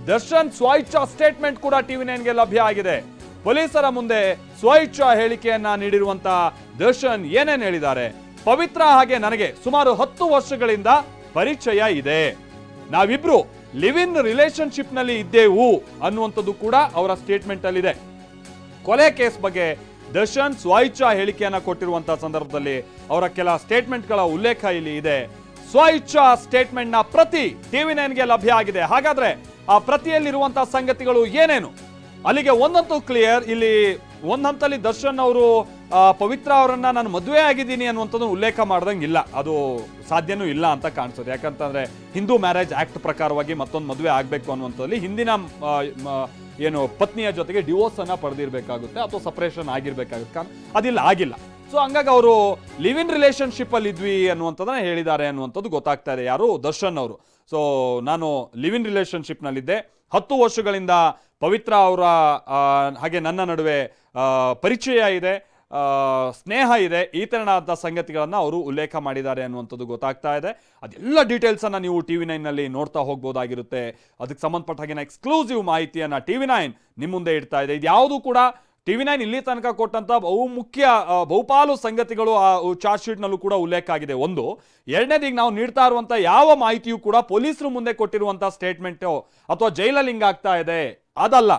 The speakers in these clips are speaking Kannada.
ದರ್ಶನ್ ಸ್ವಇಚ್ಛಾ ಸ್ಟೇಟ್ಮೆಂಟ್ ಕೂಡ TV9 ಗೆ ಲಭ್ಯ ಆಗಿದೆ. ಪೊಲೀಸರ ಮುಂದೆ ಸ್ವಇಚ್ಛಾ ಹೇಳಿಕೆಯನ್ನ ನೀಡಿರುವಂತ ದರ್ಶನ್ ಏನೇನ್ ಹೇಳಿದ್ದಾರೆ? ಪವಿತ್ರ ಹಾಗೆ ನನಗೆ ಸುಮಾರು 10 ವರ್ಷಗಳಿಂದ ಪರಿಚಯ ಇದೆ. ನಾವಿಬ್ರು ಲಿವ್ ಇನ್ ರಿಲೇಶನ್ಶಿಪ್ ನಲ್ಲಿ ಇದ್ದೇವು ಅನ್ನುವಂಥದ್ದು ಕೂಡ ಅವರ ಸ್ಟೇಟ್ಮೆಂಟ್ ಅಲ್ಲಿ ಇದೆ. ಕೊಲೆ ಕೇಸ್ ಬಗ್ಗೆ ದರ್ಶನ್ ಸ್ವಇಚ್ಛಾ ಹೇಳಿಕೆಯನ್ನ ಕೊಟ್ಟಿರುವಂತಹ ಸಂದರ್ಭದಲ್ಲಿ ಅವರ ಕೆಲ ಸ್ಟೇಟ್ಮೆಂಟ್ ಗಳ ಉಲ್ಲೇಖ ಇಲ್ಲಿ ಇದೆ. ಸ್ವಇಚ್ಛಾ ಸ್ಟೇಟ್ಮೆಂಟ್ ನ ಪ್ರತಿ TV9 ಗೆ ಲಭ್ಯ ಆಗಿದೆ. ಹಾಗಾದ್ರೆ ಆ ಪ್ರತಿಯಲ್ಲಿರುವಂತಹ ಸಂಗತಿಗಳು ಏನೇನು? ಅಲ್ಲಿಗೆ ಒಂದಂತೂ ಕ್ಲಿಯರ್. ಇಲ್ಲಿ ಒಂದ್ ಹಂತಲ್ಲಿ ದರ್ಶನ್ ಅವರು ಪವಿತ್ರ ಅವರನ್ನ ನಾನು ಮದುವೆ ಆಗಿದ್ದೀನಿ ಅನ್ನುವಂಥದ್ದು ಉಲ್ಲೇಖ ಮಾಡ್ದಂಗಿಲ್ಲ. ಅದು ಸಾಧ್ಯನೂ ಇಲ್ಲ ಅಂತ ಕಾಣಿಸೋದು. ಯಾಕಂತಂದ್ರೆ ಹಿಂದೂ ಮ್ಯಾರೇಜ್ ಆಕ್ಟ್ ಪ್ರಕಾರವಾಗಿ ಮತ್ತೊಂದು ಮದುವೆ ಆಗ್ಬೇಕು ಅನ್ನುವಂಥದ್ದಲ್ಲಿ ಹಿಂದಿನ ಏನು ಪತ್ನಿಯ ಜೊತೆಗೆ ಡಿವೋರ್ಸ್ ಅನ್ನ ಪಡೆದಿರ್ಬೇಕಾಗುತ್ತೆ ಅಥವಾ ಸಪರೇಷನ್ ಆಗಿರ್ಬೇಕಾಗುತ್ತೆ. ಅದಿಲ್ಲ, ಆಗಿಲ್ಲ. ಸೊ ಹಂಗಾಗಿ ಅವರು ಲಿವ್ ಇನ್ ರಿಲೇಶನ್ಶಿಪ್ ಅಲ್ಲಿ ಇದ್ವಿ ಅನ್ನುವಂಥದ್ದನ್ನ ಹೇಳಿದ್ದಾರೆ ಅನ್ನುವಂಥದ್ದು ಗೊತ್ತಾಗ್ತಾ ಇದೆ. ಯಾರು? ದರ್ಶನ್ ಅವರು. ಸೊ ನಾನು ಲಿವ್ ಇನ್ ರಿಲೇಶನ್ಶಿಪ್ ನಲ್ಲಿದ್ದೆ, 10 ವರ್ಷಗಳಿಂದ ಪವಿತ್ರ ಅವರ ಹಾಗೆ ನನ್ನ ನಡುವೆ ಪರಿಚಯ ಇದೆ, ಸ್ನೇಹ ಇದೆ, ಈ ತರನಾದ ಸಂಗತಿಗಳನ್ನ ಅವರು ಉಲ್ಲೇಖ ಮಾಡಿದ್ದಾರೆ ಅನ್ನುವಂಥದ್ದು ಗೊತ್ತಾಗ್ತಾ ಇದೆ. ಅದೆಲ್ಲ ಡೀಟೇಲ್ಸ್ ಅನ್ನ ನೀವು TV9 ನಲ್ಲಿ ನೋಡ್ತಾ ಹೋಗ್ಬೋದಾಗಿರುತ್ತೆ. ಅದಕ್ಕೆ ಸಂಬಂಧಪಟ್ಟ ಹಾಗೆ ಎಕ್ಸ್ಕ್ಲೂಸಿವ್ ಮಾಹಿತಿಯನ್ನ TV9 ನಿಮ್ಮ ಮುಂದೆ ಇಡ್ತಾ ಇದೆ. ಇದು ಯಾವುದು ಕೂಡ TV9 ಇಲ್ಲಿ ತನಕ ಕೊಟ್ಟಂತ ಬಹುಪಾಲು ಸಂಗತಿಗಳು ಆ ಚಾರ್ಜ್ ಶೀಟ್ ನಲ್ಲೂ ಕೂಡ ಉಲ್ಲೇಖ ಆಗಿದೆ. ಒಂದು. ಎರಡನೇದೀಗ ನಾವು ನೀಡ್ತಾ ಇರುವಂತ ಯಾವ ಮಾಹಿತಿಯೂ ಕೂಡ ಪೊಲೀಸರು ಮುಂದೆ ಕೊಟ್ಟಿರುವಂತಹ ಸ್ಟೇಟ್ಮೆಂಟ್ ಅಥವಾ ಜೈಲಲ್ಲಿ ಲಿಂಕ್ ಆಗ್ತಾ ಇದೆ ಅದಲ್ಲ.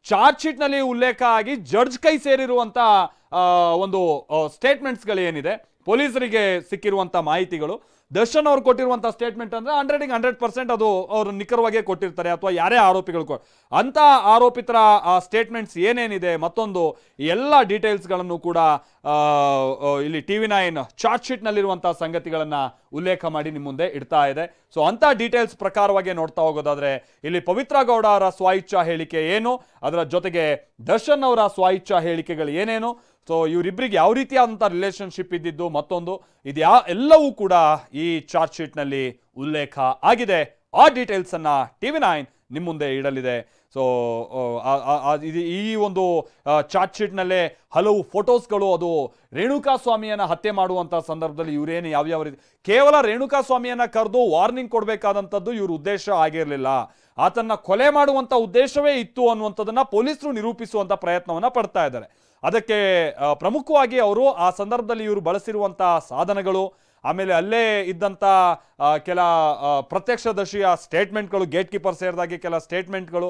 ಚಾರ್ಜ್ ಶೀಟ್ ನಲ್ಲಿ ಉಲ್ಲೇಖ ಆಗಿ ಜಡ್ಜ್ ಕೈ ಸೇರಿರುವಂತ ಒಂದು ಸ್ಟೇಟ್ಮೆಂಟ್ಸ್ ಗಳು ಏನಿದೆ, ಪೊಲೀಸರಿಗೆ ಸಿಕ್ಕಿರುವಂತ ಮಾಹಿತಿಗಳು, ದರ್ಶನ್ ಅವರು ಕೊಟ್ಟಿರುವಂತ ಸ್ಟೇಟ್ಮೆಂಟ್ ಅಂದ್ರೆ 100% ಅದು ಅವರು ನಿಖರವಾಗಿ ಕೊಟ್ಟಿರ್ತಾರೆ. ಅಥವಾ ಯಾರೇ ಆರೋಪಿಗಳು ಅಂತ ಆರೋಪಿತರ ಸ್ಟೇಟ್ಮೆಂಟ್ಸ್ ಏನೇನಿದೆ, ಮತ್ತೊಂದು ಎಲ್ಲ ಡೀಟೇಲ್ಸ್ಗಳನ್ನು ಕೂಡ ಇಲ್ಲಿ TV9 ಚಾರ್ಜ್ ಶೀಟ್ ನಲ್ಲಿರುವಂತಹ ಸಂಗತಿಗಳನ್ನ ಉಲ್ಲೇಖ ಮಾಡಿ ನಿಮ್ಮ ಮುಂದೆ ಇಡ್ತಾ ಇದೆ. ಸೊ ಅಂತ ಡೀಟೇಲ್ಸ್ ಪ್ರಕಾರವಾಗಿ ನೋಡ್ತಾ ಹೋಗೋದಾದ್ರೆ ಇಲ್ಲಿ ಪವಿತ್ರ ಗೌಡ ಅವರ ಸ್ವಇಚ್ಛಾ ಹೇಳಿಕೆ ಏನು, ಅದರ ಜೊತೆಗೆ ದರ್ಶನ್ ಅವರ ಸ್ವಇಚ್ಛಾ ಹೇಳಿಕೆಗಳು ಏನೇನು, ಸೊ ಇವರಿಬ್ಬರಿಗೆ ಯಾವ ರೀತಿಯಾದಂಥ ರಿಲೇಶನ್ಶಿಪ್ ಇದ್ದಿದ್ದು, ಮತ್ತೊಂದು ಇದು ಎಲ್ಲವೂ ಕೂಡ ಈ ಚಾರ್ಜ್ ಶೀಟ್ ನಲ್ಲಿ ಉಲ್ಲೇಖ ಆಗಿದೆ. ಆ ಡೀಟೇಲ್ಸ್ ಅನ್ನ TV9 ನಿಮ್ಮ ಮುಂದೆ ಇಡಲಿದೆ. ಸೊ ಈ ಒಂದು ಚಾರ್ಜ್ ಶೀಟ್ ನಲ್ಲೇ ಹಲವು ಫೋಟೋಸ್ಗಳು, ಅದು ರೇಣುಕಾ ಸ್ವಾಮಿಯನ್ನ ಹತ್ಯೆ ಮಾಡುವಂತ ಸಂದರ್ಭದಲ್ಲಿ ಇವರೇನು ಯಾವ್ಯಾವ ರೀತಿ ಕೇವಲ ರೇಣುಕಾ ಸ್ವಾಮಿಯನ್ನ ಕರೆದು ವಾರ್ನಿಂಗ್ ಕೊಡಬೇಕಾದಂಥದ್ದು ಇವ್ರ ಉದ್ದೇಶ ಆಗಿರಲಿಲ್ಲ. ಆತನ್ನ ಕೊಲೆ ಮಾಡುವಂತ ಉದ್ದೇಶವೇ ಇತ್ತು ಅನ್ನುವಂಥದ್ದನ್ನ ಪೊಲೀಸರು ನಿರೂಪಿಸುವಂತ ಪ್ರಯತ್ನವನ್ನ ಪಡ್ತಾ ಇದ್ದಾರೆ. ಅದಕ್ಕೆ ಪ್ರಮುಖವಾಗಿ ಅವರು ಆ ಸಂದರ್ಭದಲ್ಲಿ ಇವರು ಬಳಸಿರುವಂತಹ ಸಾಧನಗಳು, ಆಮೇಲೆ ಅಲ್ಲೇ ಇದ್ದಂಥ ಕೆಲ ಪ್ರತ್ಯಕ್ಷದರ್ಶಿಯ ಸ್ಟೇಟ್ಮೆಂಟ್ಗಳು, ಗೇಟ್ ಕೀಪರ್ ಸೇರಿದಾಗೆ ಕೆಲ ಸ್ಟೇಟ್ಮೆಂಟ್ಗಳು,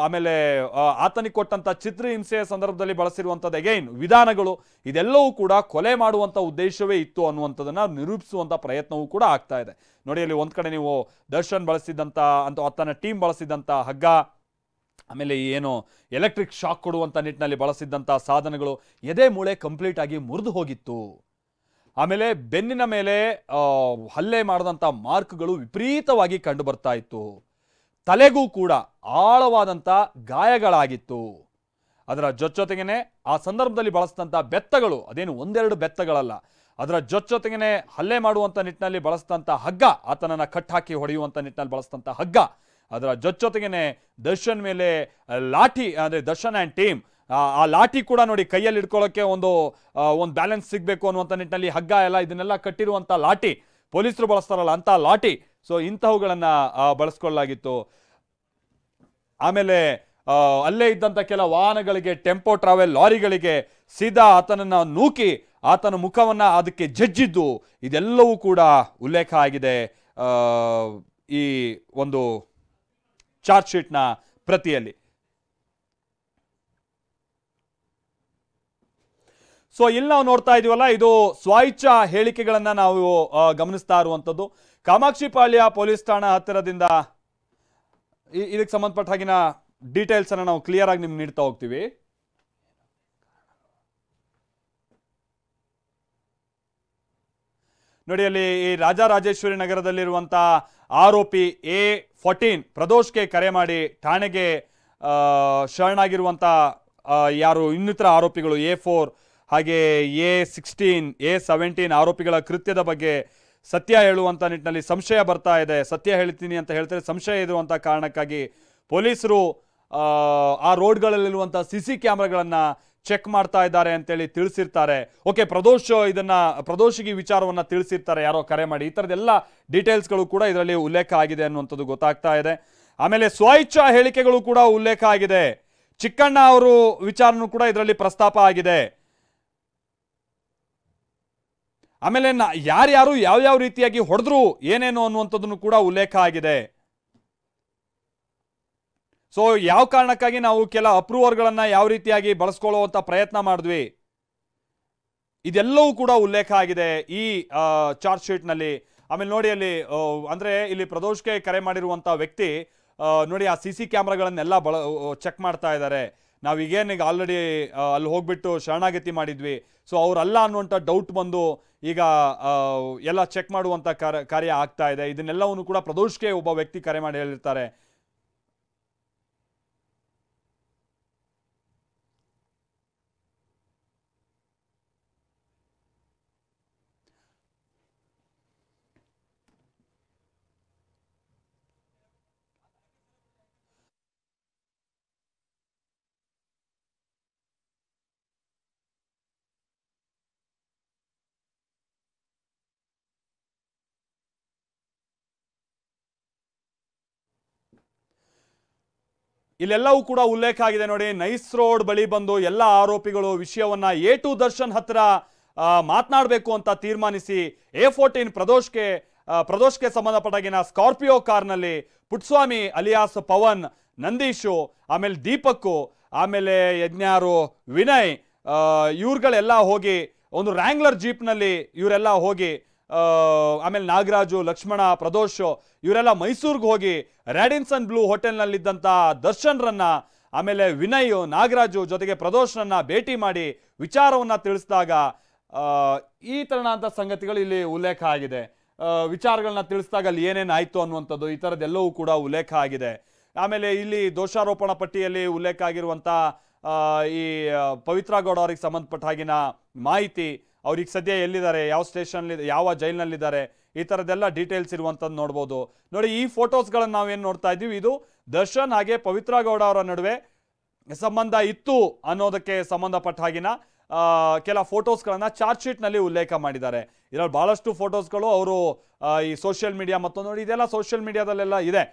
ಆಮೇಲೆ ಆತನಿಗೆ ಕೊಟ್ಟಂಥ ಚಿತ್ರಹಿಂಸೆಯ ಸಂದರ್ಭದಲ್ಲಿ ಬಳಸಿರುವಂಥದ್ದು ಅಗೈನ್ ವಿಧಾನಗಳು, ಇದೆಲ್ಲವೂ ಕೂಡ ಕೊಲೆ ಮಾಡುವಂಥ ಉದ್ದೇಶವೇ ಇತ್ತು ಅನ್ನುವಂಥದ್ದನ್ನು ನಿರೂಪಿಸುವಂಥ ಪ್ರಯತ್ನವೂ ಕೂಡ ಆಗ್ತಾ ಇದೆ. ನೋಡಿ, ಅಲ್ಲಿ ಒಂದು ಕಡೆ ನೀವು ದರ್ಶನ್ ಬಳಸಿದಂಥ ಅಂತ ಆತನ ಟೀಮ್ ಬಳಸಿದಂಥ ಹಗ್ಗ, ಆಮೇಲೆ ಏನು ಎಲೆಕ್ಟ್ರಿಕ್ ಶಾಕ್ ಕೊಡುವಂಥ ನಿಟ್ಟಿನಲ್ಲಿ ಬಳಸಿದ್ದಂಥ ಸಾಧನಗಳು, ಎದೆ ಮೂಳೆ ಕಂಪ್ಲೀಟ್ ಆಗಿ ಮುರಿದು ಹೋಗಿತ್ತು. ಆಮೇಲೆ ಬೆನ್ನಿನ ಮೇಲೆ ಹಲ್ಲೆ ಮಾಡಿದಂಥ ಮಾರ್ಕ್ಗಳು ವಿಪರೀತವಾಗಿ ಕಂಡು ಬರ್ತಾ ಇತ್ತು. ತಲೆಗೂ ಕೂಡ ಆಳವಾದಂಥ ಗಾಯಗಳಾಗಿತ್ತು. ಅದರ ಜೊತೆಗೇನೆ ಆ ಸಂದರ್ಭದಲ್ಲಿ ಬಳಸಿದಂಥ ಬೆತ್ತಗಳು, ಅದೇನು ಒಂದೆರಡು ಬೆತ್ತಗಳಲ್ಲ, ಅದರ ಜೊತೆಗೇನೆ ಹಲ್ಲೆ ಮಾಡುವಂಥ ನಿಟ್ಟಿನಲ್ಲಿ ಬಳಸಿದಂಥ ಹಗ್ಗ, ಆತನನ್ನ ಕಟ್ಟಾಕಿ ಹೊಡೆಯುವಂಥ ನಿಟ್ಟಿನಲ್ಲಿ ಬಳಸಿದಂಥ ಹಗ್ಗ, ಅದರ ಜೊತೆಗೇನೆ ದರ್ಶನ್ ಮೇಲೆ ಲಾಠಿ, ಅಂದರೆ ದರ್ಶನ್ ಆ್ಯಂಡ್ ಟೀಮ್ ಆ ಲಾಠಿ ಕೂಡ ನೋಡಿ, ಕೈಯಲ್ಲಿ ಇಟ್ಕೊಳ್ಳೋಕೆ ಒಂದು ಬ್ಯಾಲೆನ್ಸ್ ಸಿಗಬೇಕು ಅನ್ನುವಂಥ ನಿಟ್ಟಿನಲ್ಲಿ ಹಗ್ಗ ಎಲ್ಲ ಇದನ್ನೆಲ್ಲ ಕಟ್ಟಿರುವಂಥ ಲಾಠಿ, ಪೊಲೀಸರು ಬಳಸ್ತಾರಲ್ಲ ಅಂತ ಲಾಠಿ, ಸೊ ಇಂತಹವುಗಳನ್ನು ಬಳಸ್ಕೊಳ್ಳಲಾಗಿತ್ತು. ಆಮೇಲೆ ಅಲ್ಲೇ ಇದ್ದಂಥ ಕೆಲ ವಾಹನಗಳಿಗೆ, ಟೆಂಪೋ ಟ್ರಾವೆಲ್ ಲಾರಿಗಳಿಗೆ ಸೀದಾ ಆತನನ್ನು ನೂಕಿ ಆತನ ಮುಖವನ್ನು ಅದಕ್ಕೆ ಜಜ್ಜಿದ್ದು, ಇದೆಲ್ಲವೂ ಕೂಡ ಉಲ್ಲೇಖ ಆಗಿದೆ ಈ ಒಂದು ಚಾರ್ಜ್ ಶೀಟ್ನ ಪ್ರತಿಯಲ್ಲಿ. ಸೊ ಇಲ್ಲಿ ನಾವು ನೋಡ್ತಾ ಇದೀವಲ್ಲ, ಇದು ಸ್ವಇಚ್ಛಾ ಹೇಳಿಕೆಗಳನ್ನ ನಾವು ಗಮನಿಸ್ತಾ ಇರುವಂಥದ್ದು. ಕಾಮಾಕ್ಷಿಪಾಳ್ಯ ಪೊಲೀಸ್ ಠಾಣಾ ಹತ್ತಿರದಿಂದ ಇದಕ್ಕೆ ಸಂಬಂಧಪಟ್ಟ ಹಾಗಿನ ಡೀಟೇಲ್ಸ್ ಅನ್ನ ನಾವು ಕ್ಲಿಯರ್ ಆಗಿ ನಿಮ್ಗೆ ನೀಡ್ತಾ ಹೋಗ್ತೀವಿ. ನೋಡಿ, ಅಲ್ಲಿ ಈ ರಾಜರಾಜೇಶ್ವರಿ ನಗರದಲ್ಲಿರುವಂಥ ಆರೋಪಿ A14 ಪ್ರದೋಷ್ಗೆ ಕರೆ ಮಾಡಿ ಠಾಣೆಗೆ ಶರಣಾಗಿರುವಂಥ ಯಾರು ಇನ್ನಿತರ ಆರೋಪಿಗಳು A4 ಹಾಗೆ A16 A17 ಆರೋಪಿಗಳ ಕೃತ್ಯದ ಬಗ್ಗೆ ಸತ್ಯ ಹೇಳುವಂಥ ನಿಟ್ಟಿನಲ್ಲಿ ಸಂಶಯ ಬರ್ತಾ ಇದೆ. ಸತ್ಯ ಹೇಳ್ತೀನಿ ಅಂತ ಹೇಳ್ತಾರೆ, ಸಂಶಯ ಇರುವಂಥ ಕಾರಣಕ್ಕಾಗಿ ಪೊಲೀಸರು ಆ ರೋಡ್ಗಳಲ್ಲಿರುವಂಥ CC ಕ್ಯಾಮ್ರಾಗಳನ್ನು ಚೆಕ್ ಮಾಡ್ತಾ ಇದ್ದಾರೆ ಅಂತೇಳಿ ತಿಳಿಸಿರ್ತಾರೆ. ಓಕೆ, ಪ್ರದೋಷಿಗೆ ವಿಚಾರವನ್ನು ತಿಳಿಸಿರ್ತಾರೆ ಯಾರೋ ಕರೆ ಮಾಡಿ. ಈ ಥರದ್ದೆಲ್ಲ ಡೀಟೇಲ್ಸ್ಗಳು ಕೂಡ ಇದರಲ್ಲಿ ಉಲ್ಲೇಖ ಆಗಿದೆ ಅನ್ನುವಂಥದ್ದು ಗೊತ್ತಾಗ್ತಾ ಇದೆ. ಆಮೇಲೆ ಸ್ವಇಚ್ಛಾ ಹೇಳಿಕೆಗಳು ಕೂಡ ಉಲ್ಲೇಖ ಆಗಿದೆ. ಚಿಕ್ಕಣ್ಣ ಅವರು ವಿಚಾರನೂ ಕೂಡ ಇದರಲ್ಲಿ ಪ್ರಸ್ತಾಪ ಆಗಿದೆ. ಆಮೇಲೆ ಯಾರ್ಯಾರು ಯಾವ್ಯಾವ ರೀತಿಯಾಗಿ ಹೊಡೆದ್ರು ಏನೇನು ಅನ್ನುವಂಥದ್ದನ್ನು ಕೂಡ ಉಲ್ಲೇಖ ಆಗಿದೆ. ಸೊ ಯಾವ ಕಾರಣಕ್ಕಾಗಿ ನಾವು ಕೆಲ ಅಪ್ರೂವರ್ಗಳನ್ನ ಯಾವ ರೀತಿಯಾಗಿ ಬಳಸ್ಕೊಳ್ಳುವಂತ ಪ್ರಯತ್ನ ಮಾಡಿದ್ವಿ, ಇದೆಲ್ಲವೂ ಕೂಡ ಉಲ್ಲೇಖ ಆಗಿದೆ ಈ ಚಾರ್ಜ್ ಶೀಟ್ ನಲ್ಲಿ. ಆಮೇಲೆ ನೋಡಿ ಅಲ್ಲಿ ಅಂದ್ರೆ ಇಲ್ಲಿ ಪ್ರದೋಷ್ಗೆ ಕರೆ ಮಾಡಿರುವಂತ ವ್ಯಕ್ತಿ ನೋಡಿ ಆ CC ಕ್ಯಾಮ್ರಾಗಳನ್ನೆಲ್ಲ ಚೆಕ್ ಮಾಡ್ತಾ ಇದ್ದಾರೆ. ನಾವೀಗೇನೀಗ ಆಲ್ರೆಡಿ ಅಲ್ಲಿ ಹೋಗ್ಬಿಟ್ಟು ಶರಣಾಗತಿ ಮಾಡಿದ್ವಿ, ಸೊ ಅವರಲ್ಲ ಅನ್ನುವಂಥ ಡೌಟ್ ಬಂದು ಈಗ ಎಲ್ಲ ಚೆಕ್ ಮಾಡುವಂತ ಕಾರ್ಯ ಆಗ್ತಾ ಇದೆ. ಇದನ್ನೆಲ್ಲವನ್ನು ಕೂಡ ಪ್ರದೋಷ್ಗೆ ಒಬ್ಬ ವ್ಯಕ್ತಿ ಕರೆ ಮಾಡಿ ಹೇಳಿರ್ತಾರೆ. ಇಲ್ಲೆಲ್ಲವೂ ಕೂಡ ಉಲ್ಲೇಖ ಆಗಿದೆ ನೋಡಿ. ನೈಸ್ ರೋಡ್ ಬಳಿ ಬಂದು ಎಲ್ಲ ಆರೋಪಿಗಳು ವಿಷಯವನ್ನ A2 ದರ್ಶನ್ ಹತ್ರ ಮಾತನಾಡಬೇಕು ಅಂತ ತೀರ್ಮಾನಿಸಿ A14 ಪ್ರದೋಷ್ಗೆ ಸಂಬಂಧಪಟ್ಟಾಗಿನ ಸ್ಕಾರ್ಪಿಯೋ ಕಾರ್ನಲ್ಲಿ ಪುಟ್ಸ್ವಾಮಿ ಅಲಿಯಾಸ್ ಪವನ್, ನಂದೀಶು, ಆಮೇಲೆ ದೀಪಕ್ಕು, ಆಮೇಲೆ ಯಜ್ಞಾರು, ವಿನಯ್, ಇವ್ರುಗಳೆಲ್ಲ ಹೋಗಿ ಒಂದು ರ್ಯಾಂಗ್ಲರ್ ಜೀಪ್ನಲ್ಲಿ ಇವರೆಲ್ಲ ಹೋಗಿ, ಆಮೇಲೆ ನಾಗರಾಜು, ಲಕ್ಷ್ಮಣ, ಪ್ರದೋಷ್ ಇವರೆಲ್ಲ ಮೈಸೂರಿಗೆ ಹೋಗಿ ರ್ಯಾಡಿನ್ಸನ್ ಬ್ಲೂ ಹೋಟೆಲ್ನಲ್ಲಿದ್ದಂಥ ದರ್ಶನ್ರನ್ನ, ಆಮೇಲೆ ವಿನಯ್, ನಾಗರಾಜು ಜೊತೆಗೆ ಪ್ರದೋಷ್ರನ್ನ ಭೇಟಿ ಮಾಡಿ ವಿಚಾರವನ್ನ ತಿಳಿಸಿದಾಗ ಈ ತರನಾದಂಥ ಸಂಗತಿಗಳು ಇಲ್ಲಿ ಉಲ್ಲೇಖ ಆಗಿದೆ. ವಿಚಾರಗಳನ್ನ ತಿಳಿಸಿದಾಗ ಅಲ್ಲಿ ಏನೇನಾಯ್ತು ಅನ್ನುವಂಥದ್ದು ಈ ಥರದ್ದೆಲ್ಲವೂ ಕೂಡ ಉಲ್ಲೇಖ ಆಗಿದೆ. ಆಮೇಲೆ ಇಲ್ಲಿ ದೋಷಾರೋಪಣಾ ಪಟ್ಟಿಯಲ್ಲಿ ಉಲ್ಲೇಖ ಆಗಿರುವಂಥ ಈ ಪವಿತ್ರ ಗೌಡ ಅವರಿಗೆ ಸಂಬಂಧಪಟ್ಟ ಹಾಗಿನ ಮಾಹಿತಿ, ಅವ್ರಿಗೆ ಸದ್ಯ ಎಲ್ಲಿದ್ದಾರೆ, ಯಾವ ಸ್ಟೇಷನ್, ಯಾವ ಜೈಲ್ನಲ್ಲಿದ್ದಾರೆ, ಈ ಥರದ್ದೆಲ್ಲ ಡೀಟೇಲ್ಸ್ ಇರುವಂಥದ್ದು ನೋಡ್ಬೋದು. ನೋಡಿ ಈ ಫೋಟೋಸ್ಗಳನ್ನು ನಾವೇನು ನೋಡ್ತಾ ಇದ್ದೀವಿ, ಇದು ದರ್ಶನ್ ಹಾಗೆ ಪವಿತ್ರ ಗೌಡ ಅವರ ನಡುವೆ ಸಂಬಂಧ ಇತ್ತು ಅನ್ನೋದಕ್ಕೆ ಸಂಬಂಧಪಟ್ಟ ಹಾಗಿನ ಕೆಲ ಫೋಟೋಸ್ಗಳನ್ನ ಚಾರ್ಜ್ ಶೀಟ್ನಲ್ಲಿ ಉಲ್ಲೇಖ ಮಾಡಿದ್ದಾರೆ. ಇದರಲ್ಲಿ ಬಹಳಷ್ಟು ಫೋಟೋಸ್ಗಳು ಅವರು ಈ ಸೋಷಿಯಲ್ ಮೀಡಿಯಾ ಮತ್ತು ನೋಡಿ ಇದೆಲ್ಲ ಸೋಷಿಯಲ್ ಮೀಡಿಯಾದಲ್ಲೆಲ್ಲ ಇದೆ.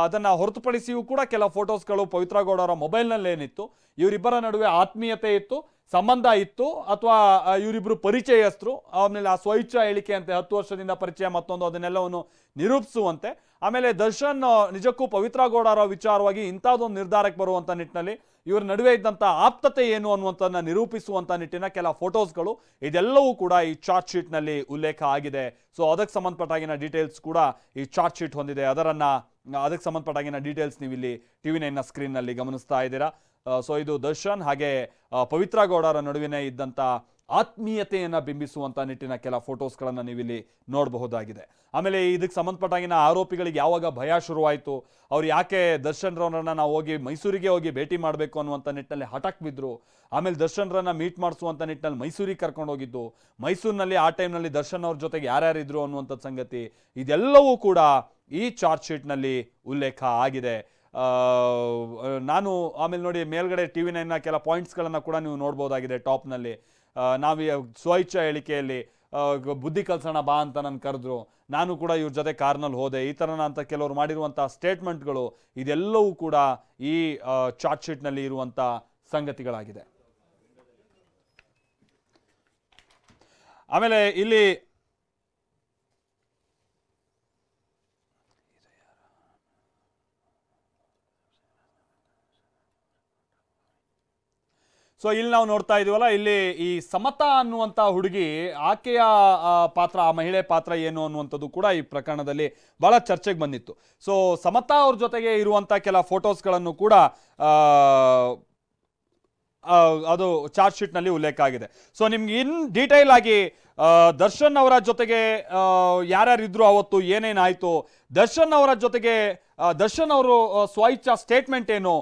ಅದನ್ನ ಹೊರತುಪಡಿಸಿಯೂ ಕೂಡ ಕೆಲ ಫೋಟೋಸ್ಗಳು ಪವಿತ್ರ ಗೌಡ ಅವರ ಮೊಬೈಲ್ನಲ್ಲಿ ಏನಿತ್ತು, ಇವರಿಬ್ಬರ ನಡುವೆ ಆತ್ಮೀಯತೆ ಇತ್ತು, ಸಂಬಂಧ ಇತ್ತು, ಅಥವಾ ಇವರಿಬ್ರು ಪರಿಚಯಸ್ಥರು, ಆಮೇಲೆ ಆ ಸ್ವಇಚ್ಛಾ ಹೇಳಿಕೆ ಅಂತೆ 10 ವರ್ಷದಿಂದ ಪರಿಚಯ ಮತ್ತೊಂದು, ಅದನ್ನೆಲ್ಲವನ್ನು ನಿರೂಪಿಸುವಂತೆ. ಆಮೇಲೆ ದರ್ಶನ್ ನಿಜಕ್ಕೂ ಪವಿತ್ರ ಗೌಡ ಅವರ ವಿಚಾರವಾಗಿ ಇಂಥದ್ದೊಂದು ನಿರ್ಧಾರಕ್ಕೆ ಬರುವಂತ ನಿಟ್ಟಿನಲ್ಲಿ ಇವರ ನಡುವೆ ಇದ್ದಂಥ ಆಪ್ತತೆ ಏನು ಅನ್ನುವಂಥದ್ದನ್ನ ನಿರೂಪಿಸುವಂತ ನಿಟ್ಟಿನ ಕೆಲ ಫೋಟೋಸ್ಗಳು ಇದೆಲ್ಲವೂ ಕೂಡ ಈ ಚಾರ್ಜ್ ಶೀಟ್ನಲ್ಲಿ ಉಲ್ಲೇಖ ಆಗಿದೆ. ಸೊ ಅದಕ್ಕೆ ಸಂಬಂಧಪಟ್ಟಾಗಿನ ಡೀಟೇಲ್ಸ್ ಕೂಡ ಈ ಚಾರ್ಜ್ ಶೀಟ್ ಹೊಂದಿದೆ. ಅದಕ್ಕೆ ಸಂಬಂಧಪಟ್ಟಾಗಿನ ಡೀಟೇಲ್ಸ್ ನೀವು ಇಲ್ಲಿ TV9ನ ಸ್ಕ್ರೀನ್ನಲ್ಲಿ ಗಮನಿಸ್ತಾ ಇದ್ದೀರಾ. ಸೊ ಇದು ದರ್ಶನ್ ಹಾಗೆ ಪವಿತ್ರ ಗೌಡರ ನಡುವಿನ ಇದ್ದಂಥ ಆತ್ಮೀಯತೆಯನ್ನ ಬಿಂಬಿಸುವಂತ ನಿಟ್ಟಿನ ಕೆಲ ಫೋಟೋಸ್ಗಳನ್ನು ನೀವಿಲ್ಲಿ ನೋಡಬಹುದಾಗಿದೆ. ಆಮೇಲೆ ಇದಕ್ಕೆ ಸಂಬಂಧಪಟ್ಟಾಗಿನ ಆರೋಪಿಗಳಿಗೆ ಯಾವಾಗ ಭಯ ಶುರುವಾಯಿತು, ಅವ್ರು ಯಾಕೆ ದರ್ಶನ್ ರವರನ್ನ ನಾವು ಹೋಗಿ ಮೈಸೂರಿಗೆ ಹೋಗಿ ಭೇಟಿ ಮಾಡಬೇಕು ಅನ್ನುವಂಥ ನಿಟ್ಟಿನಲ್ಲಿ ಹಠಕ್ ಬಿದ್ರು, ಆಮೇಲೆ ದರ್ಶನ್ರನ್ನ ಮೀಟ್ ಮಾಡಿಸುವಂಥ ನಿಟ್ಟಿನಲ್ಲಿ ಮೈಸೂರಿಗೆ ಕರ್ಕೊಂಡು ಹೋಗಿದ್ದು, ಮೈಸೂರಿನಲ್ಲಿ ಆ ಟೈಮ್ನಲ್ಲಿ ದರ್ಶನ್ ಅವ್ರ ಜೊತೆಗೆ ಯಾರ್ಯಾರಿದ್ರು ಅನ್ನುವಂಥದ್ದು ಸಂಗತಿ ಇದೆಲ್ಲವೂ ಕೂಡ ಈ ಚಾರ್ಜ್ ಶೀಟ್ನಲ್ಲಿ ಉಲ್ಲೇಖ ಆಗಿದೆ. ನಾನು ಆಮೇಲೆ ನೋಡಿ ಮೇಲ್ಗಡೆ TV9ನ ಕೆಲ ಪಾಯಿಂಟ್ಸ್ಗಳನ್ನು ಕೂಡ ನೀವು ನೋಡ್ಬೋದಾಗಿದೆ. ಟಾಪ್ನಲ್ಲಿ ನಾವು ಸ್ವಇಚ್ಛಾ ಹೇಳಿಕೆಯಲ್ಲಿ ಬುದ್ಧಿ ಕಲ್ಸೋಣ ಬಾ ಅಂತ ನನ್ನ ಕರೆದ್ರು, ನಾನು ಕೂಡ ಇವ್ರ ಜೊತೆ ಕಾರ್ನಲ್ಲಿ ಹೋದೆ, ಈ ಥರನ ಅಂತ ಕೆಲವರು ಮಾಡಿರುವಂಥ ಸ್ಟೇಟ್ಮೆಂಟ್ಗಳು ಇದೆಲ್ಲವೂ ಕೂಡ ಈ ಚಾರ್ಜ್ ಶೀಟ್ನಲ್ಲಿ ಇರುವಂಥ ಸಂಗತಿಗಳಾಗಿದೆ. ಆಮೇಲೆ ಇಲ್ಲಿ ಸೊ ಇಲ್ಲಿ ನಾವು ನೋಡ್ತಾ ಇದೀವಲ್ಲ, ಇಲ್ಲಿ ಈ ಸಮತಾ ಅನ್ನುವಂಥ ಹುಡುಗಿ, ಆಕೆಯ ಪಾತ್ರ, ಆ ಮಹಿಳೆ ಪಾತ್ರ ಏನು ಅನ್ನುವಂಥದ್ದು ಕೂಡ ಈ ಪ್ರಕರಣದಲ್ಲಿ ಬಹಳ ಚರ್ಚೆಗೆ ಬಂದಿತ್ತು. ಸೊ ಸಮತಾ ಅವ್ರ ಜೊತೆಗೆ ಇರುವಂಥ ಕೆಲ ಫೋಟೋಸ್ಗಳನ್ನು ಕೂಡ ಅದು ಚಾರ್ಜ್ ಶೀಟ್ನಲ್ಲಿ ಉಲ್ಲೇಖ ಆಗಿದೆ. ಸೊ ನಿಮ್ಗೆ ಇನ್ ಡೀಟೇಲ್ ಆಗಿ ದರ್ಶನ್ ಅವರ ಜೊತೆಗೆ ಯಾರ್ಯಾರಿದ್ರು ಅವತ್ತು ಏನೇನಾಯ್ತು, ದರ್ಶನ್ ಅವರ ಜೊತೆಗೆ ದರ್ಶನ್ ಅವರು ಸ್ವಇಚ್ಛಾ ಸ್ಟೇಟ್ಮೆಂಟ್ ಏನು,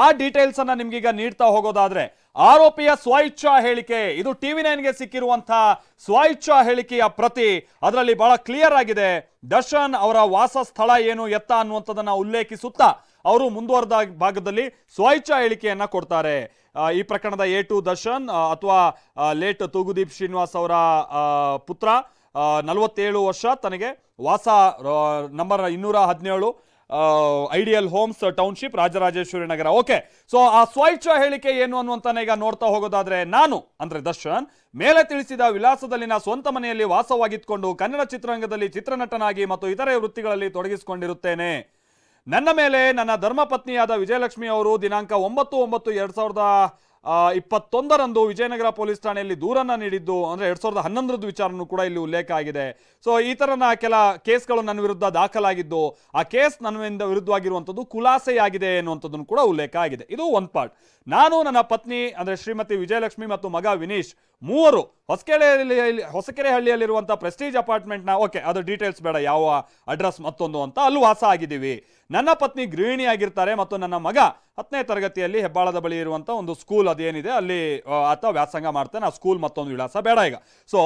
ಆ ಡೀಟೇಲ್ಸ್ ಅನ್ನ ನಿಮ್ಗೀಗ ನೀಡ್ತಾ ಹೋಗೋದಾದ್ರೆ, ಆರೋಪಿಯ ಸ್ವಇಚ್ಛಾ ಹೇಳಿಕೆ, ಇದು TV9ಗೆ ಸಿಕ್ಕಿರುವಂತಹ ಸ್ವಇಚ್ಛಾ ಹೇಳಿಕೆಯ ಪ್ರತಿ, ಅದರಲ್ಲಿ ಬಹಳ ಕ್ಲಿಯರ್ ಆಗಿದೆ ದರ್ಶನ್ ಅವರ ವಾಸ ಸ್ಥಳ ಏನು ಎತ್ತ ಅನ್ನುವಂಥದ್ದನ್ನ ಉಲ್ಲೇಖಿಸುತ್ತಾ ಅವರು ಮುಂದುವರೆದ ಭಾಗದಲ್ಲಿ ಸ್ವಇಚ್ಛಾ ಹೇಳಿಕೆಯನ್ನ ಕೊಡ್ತಾರೆ. ಈ ಪ್ರಕರಣದ A2 ದರ್ಶನ್ ಅಥವಾ ಲೇಟ್ ತೂಗುದೀಪ್ ಶ್ರೀನಿವಾಸ್ ಅವರ ಪುತ್ರ, 47 ವರ್ಷ, ತನಗೆ ವಾಸ number 217 ideal homes township, Rajarajeshwari Nagar. Okay, so ಆ ಸ್ವಇಚ್ಛಾ ಹೇಳಿಕೆ ಏನು ಅನ್ನುವಂತಾನೆ ಈಗ ನೋಡ್ತಾ ಹೋಗೋದಾದ್ರೆ, ನಾನು ಅಂದ್ರೆ ದರ್ಶನ್ ಮೇಲೆ ತಿಳಿಸಿದ ವಿಳಾಸದಲ್ಲಿನ ಸ್ವಂತ ಮನೆಯಲ್ಲಿ ವಾಸವಾಗಿದ್ದುಕೊಂಡು ಕನ್ನಡ ಚಿತ್ರರಂಗದಲ್ಲಿ ಚಿತ್ರನಟನಾಗಿ ಮತ್ತು ಇತರೆ ವೃತ್ತಿಗಳಲ್ಲಿ ತೊಡಗಿಸಿಕೊಂಡಿರುತ್ತೇನೆ. ನನ್ನ ಮೇಲೆ ನನ್ನ ಧರ್ಮಪತ್ನಿಯಾದ ವಿಜಯಲಕ್ಷ್ಮಿ ಅವರು ದಿನಾಂಕ 9/9/2021 ವಿಜಯನಗರ ಪೊಲೀಸ್ ಠಾಣೆಯಲ್ಲಿ ದೂರನ್ನ ನೀಡಿದ್ದು, ಅಂದ್ರೆ 2011 ವಿಚಾರನೂ ಕೂಡ ಇಲ್ಲಿ ಉಲ್ಲೇಖ ಆಗಿದೆ. ಸೊ ಈ ತರನ ಕೆಲ ಕೇಸ್ಗಳು ನನ್ನ ವಿರುದ್ಧ ದಾಖಲಾಗಿದ್ದು, ಆ ಕೇಸ್ ನನ್ನ ವಿರುದ್ಧವಾಗಿರುವಂಥದ್ದು ಖುಲಾಸೆಯಾಗಿದೆ ಎನ್ನುವಂಥದ್ದನ್ನು ಕೂಡ ಉಲ್ಲೇಖ ಆಗಿದೆ. ಇದು ಒಂದು ಪಾರ್ಟ್. ನಾನು, ನನ್ನ ಪತ್ನಿ ಅಂದ್ರೆ ಶ್ರೀಮತಿ ವಿಜಯಲಕ್ಷ್ಮಿ ಮತ್ತು ಮಗ ವಿನೀಶ್ ಮೂವರು ಹೊಸಕೆರೆಹಳ್ಳಿಯಲ್ಲಿರುವಂತಹ ಪ್ರೆಸ್ಟೀಜ್ ಅಪಾರ್ಟ್ಮೆಂಟ್ನ, ಓಕೆ ಅದು ಡೀಟೇಲ್ಸ್ ಬೇಡ, ಯಾವ ಅಡ್ರೆಸ್ ಮತ್ತೊಂದು ಅಂತ, ಅಲ್ಲಿ ವಾಸ ಆಗಿದ್ದೀವಿ. ನನ್ನ ಪತ್ನಿ ಗೃಹಿಣಿಯಾಗಿರ್ತಾರೆ ಮತ್ತು ನನ್ನ ಮಗ 10ನೇ ತರಗತಿಯಲ್ಲಿ ಹೆಬ್ಬಾಳದ ಬಳಿ ಇರುವಂಥ ಒಂದು ಸ್ಕೂಲ್ ಅದೇನಿದೆ ಅಲ್ಲಿ ಆತ ವ್ಯಾಸಂಗ ಮಾಡ್ತಾನೆ. ಆ ಸ್ಕೂಲ್ ಮತ್ತೊಂದು ವಿಳಾಸ ಬೇಡ ಈಗ. ಸೊ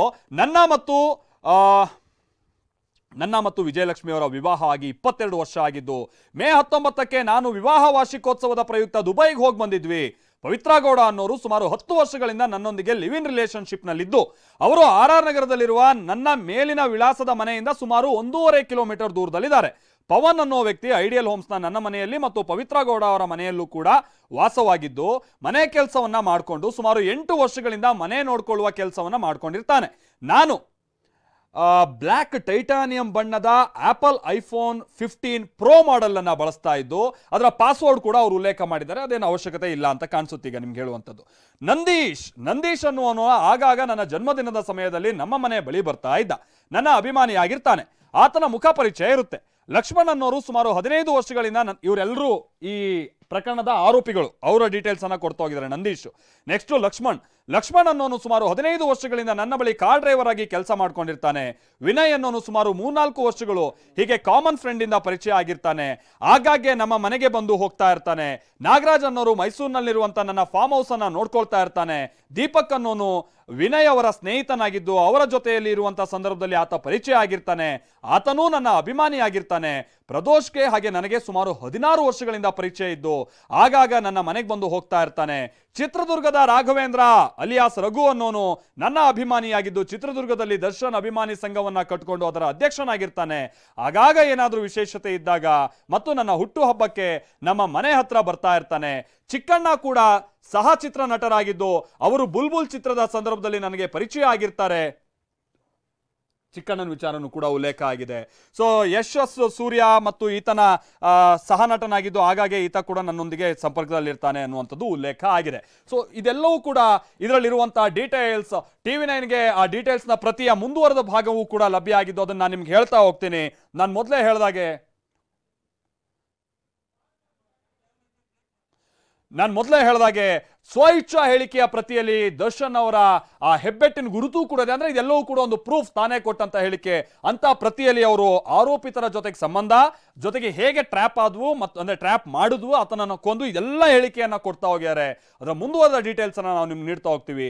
ನನ್ನ ಮತ್ತು ವಿಜಯಲಕ್ಷ್ಮಿ ಅವರ ವಿವಾಹ ಆಗಿ 22 ವರ್ಷ ಆಗಿದ್ದು, ಮೇ 19ಕ್ಕೆ ನಾನು ವಿವಾಹ ವಾರ್ಷಿಕೋತ್ಸವದ ಪ್ರಯುಕ್ತ ದುಬೈಗೆ ಹೋಗಿ ಬಂದಿದ್ವಿ. ಪವಿತ್ರ ಗೌಡ ಅನ್ನೋರು ಸುಮಾರು 10 ವರ್ಷಗಳಿಂದ ನನ್ನೊಂದಿಗೆ ಲಿವ್ ಇನ್ ರಿಲೇಶನ್ಶಿಪ್ನಲ್ಲಿದ್ದು, ಅವರು RR ನಗರದಲ್ಲಿರುವ ನನ್ನ ಮೇಲಿನ ವಿಳಾಸದ ಮನೆಯಿಂದ ಸುಮಾರು 1.5 ಕಿಲೋಮೀಟರ್ ದೂರದಲ್ಲಿದ್ದಾರೆ. ಪವನ್ ಅನ್ನೋ ವ್ಯಕ್ತಿ ಐಡಿಯಲ್ ಹೋಮ್ಸ್ನ ನನ್ನ ಮನೆಯಲ್ಲಿ ಮತ್ತು ಪವಿತ್ರ ಗೌಡ ಅವರ ಮನೆಯಲ್ಲೂ ಕೂಡ ವಾಸವಾಗಿದ್ದು, ಮನೆ ಕೆಲಸವನ್ನ ಮಾಡಿಕೊಂಡು ಸುಮಾರು 8 ವರ್ಷಗಳಿಂದ ಮನೆ ನೋಡ್ಕೊಳ್ಳುವ ಕೆಲಸವನ್ನ ಮಾಡ್ಕೊಂಡಿರ್ತಾನೆ. ನಾನು ಬ್ಲ್ಯಾಕ್ ಟೈಟಾನಿಯಂ ಬಣ್ಣದ ಆಪಲ್ ಐಫೋನ್ 15 ಪ್ರೋ ಮಾಡೆಲ್ ಅನ್ನ ಬಳಸ್ತಾ ಇದ್ದು, ಅದರ ಪಾಸ್ವರ್ಡ್ ಕೂಡ ಅವರು ಉಲ್ಲೇಖ ಮಾಡಿದ್ದಾರೆ. ಅದೇನು ಅವಶ್ಯಕತೆ ಇಲ್ಲ ಅಂತ ಕಾಣಿಸುತ್ತೆ ಈಗ ನಿಮ್ಗೆ ಹೇಳುವಂಥದ್ದು. ನಂದೀಶ್ ಅನ್ನುವನು ಆಗಾಗ ನನ್ನ ಜನ್ಮದಿನದ ಸಮಯದಲ್ಲಿ ನಮ್ಮ ಮನೆ ಬಳಿ ಬರ್ತಾ ಇದ್ದ. ನನ್ನ ಅಭಿಮಾನಿಯಾಗಿರ್ತಾನೆ. ಆತನ ಮುಖ ಪರಿಚಯ ಇರುತ್ತೆ. ಲಕ್ಷ್ಮಣ್ ಅನ್ನೋರು ಸುಮಾರು 15 ವರ್ಷಗಳಿಂದ ಇವರೆಲ್ಲರೂ ಈ ಪ್ರಕರಣದ ಆರೋಪಿಗಳು. ಅವರ ಡೀಟೇಲ್ಸ್ ಅನ್ನ ಕೊಡ್ತಾ ಹೋಗಿದ್ದಾರೆ ನಂದೀಶ್. ನೆಕ್ಸ್ಟ್ ಲಕ್ಷ್ಮಣ್ ಅನ್ನೋನು ಸುಮಾರು 15 ವರ್ಷಗಳಿಂದ ನನ್ನ ಬಳಿ ಕಾರ್ ಡ್ರೈವರ್ ಆಗಿ ಕೆಲಸ ಮಾಡ್ಕೊಂಡಿರ್ತಾನೆ. ವಿನಯ್ ಅನ್ನೋನು ಸುಮಾರು 3-4 ವರ್ಷಗಳು ಹೀಗೆ ಕಾಮನ್ ಫ್ರೆಂಡ್ ಇಂದ ಪರಿಚಯ ಆಗಿರ್ತಾನೆ. ಆಗಾಗ್ಗೆ ನಮ್ಮ ಮನೆಗೆ ಬಂದು ಹೋಗ್ತಾ ಇರ್ತಾನೆ. ನಾಗರಾಜ್ ಅನ್ನೋರು ಮೈಸೂರಿನಲ್ಲಿರುವಂತ ನನ್ನ ಫಾರ್ಮ್ ಹೌಸ್ ಅನ್ನ ನೋಡ್ಕೊಳ್ತಾ ಇರ್ತಾನೆ. ದೀಪಕ್ ಅನ್ನೋನು ವಿನಯ್ ಅವರ ಸ್ನೇಹಿತನಾಗಿದ್ದು, ಅವರ ಜೊತೆಯಲ್ಲಿ ಇರುವಂತಹ ಸಂದರ್ಭದಲ್ಲಿ ಆತ ಪರಿಚಯ ಆಗಿರ್ತಾನೆ. ಆತನೂ ನನ್ನ ಅಭಿಮಾನಿಯಾಗಿರ್ತಾನೆ. ಪ್ರದೋಷ್ಗೆ ಹಾಗೆ ನನಗೆ ಸುಮಾರು 16 ವರ್ಷಗಳಿಂದ ಪರಿಚಯ ಇದ್ದು, ಆಗಾಗ ನನ್ನ ಮನೆಗೆ ಬಂದು ಹೋಗ್ತಾ ಇರ್ತಾನೆ. ಚಿತ್ರದುರ್ಗದ ರಾಘವೇಂದ್ರ ಅಲಿಯಾಸ್ ರಘು ಅನ್ನೋನು ನನ್ನ ಅಭಿಮಾನಿಯಾಗಿದ್ದು, ಚಿತ್ರದುರ್ಗದಲ್ಲಿ ದರ್ಶನ್ ಅಭಿಮಾನಿ ಸಂಘವನ್ನ ಕಟ್ಟಿಕೊಂಡು ಅದರ ಅಧ್ಯಕ್ಷನಾಗಿರ್ತಾನೆ. ಆಗಾಗ ಏನಾದರೂ ವಿಶೇಷತೆ ಇದ್ದಾಗ ಮತ್ತು ನನ್ನ ಹುಟ್ಟು ಹಬ್ಬಕ್ಕೆ ನಮ್ಮ ಮನೆ ಹತ್ರ ಬರ್ತಾ ಇರ್ತಾನೆ. ಚಿಕ್ಕಣ್ಣ ಕೂಡ ಸಹ ಚಿತ್ರ ನಟರಾಗಿದ್ದು, ಅವರು ಬುಲ್ಬುಲ್ ಚಿತ್ರದ ಸಂದರ್ಭದಲ್ಲಿ ನನಗೆ ಪರಿಚಯ ಆಗಿರ್ತಾರೆ. ಚಿಕ್ಕಣ್ಣನ ವಿಚಾರನೂ ಕೂಡ ಉಲ್ಲೇಖ ಆಗಿದೆ. ಸೊ ಯಶಸ್ ಸೂರ್ಯ ಮತ್ತು ಈತನ ಸಹ ನಟನಾಗಿದ್ದು, ಹಾಗಾಗಿ ಈತ ಕೂಡ ನನ್ನೊಂದಿಗೆ ಸಂಪರ್ಕದಲ್ಲಿರ್ತಾನೆ ಅನ್ನುವಂಥದ್ದು ಉಲ್ಲೇಖ ಆಗಿದೆ. ಸೊ ಇದೆಲ್ಲವೂ ಕೂಡ ಇದರಲ್ಲಿರುವಂತಹ ಡೀಟೇಲ್ಸ್ TV9ಗೆ ಆ ಡೀಟೇಲ್ಸ್ನ ಪ್ರತಿಯ ಮುಂದುವರೆದ ಭಾಗವೂ ಕೂಡ ಲಭ್ಯ ಆಗಿದ್ದು, ಅದನ್ನು ನಾನು ನಿಮ್ಗೆ ಹೇಳ್ತಾ ಹೋಗ್ತೀನಿ. ನಾನು ಮೊದಲೇ ಹೇಳ್ದಾಗೆ ಸ್ವಇಚ್ಛಾ ಹೇಳಿಕೆಯ ಪ್ರತಿಯಲ್ಲಿ ದರ್ಶನ್ ಅವರ ಆ ಹೆಬ್ಬೆಟ್ಟಿನ ಗುರುತು ಕೂಡ ಇದೆ. ಅಂದ್ರೆ ಇದೆಲ್ಲವೂ ಕೂಡ ಒಂದು ಪ್ರೂಫ್, ತಾನೇ ಕೊಟ್ಟಂತ ಹೇಳಿಕೆ. ಅಂತ ಪ್ರತಿಯಲ್ಲಿ ಅವರು ಆರೋಪಿತರ ಜೊತೆಗೆ ಸಂಬಂಧ, ಜೊತೆಗೆ ಹೇಗೆ ಟ್ರ್ಯಾಪ್ ಆದ್ವು ಮತ್ತು ಅಂದ್ರೆ ಟ್ರ್ಯಾಪ್ ಮಾಡಿದ್ವು, ಆತನನ್ನು ಕೊಂದು, ಇದೆಲ್ಲ ಹೇಳಿಕೆಯನ್ನ ಕೊಡ್ತಾ ಹೋಗ್ಯಾರೆ. ಅದರ ಮುಂದುವರೆದ ಡೀಟೇಲ್ಸ್ ಅನ್ನ ನಾವು ನಿಮ್ಗೆ ನೀಡ್ತಾ ಹೋಗ್ತೀವಿ.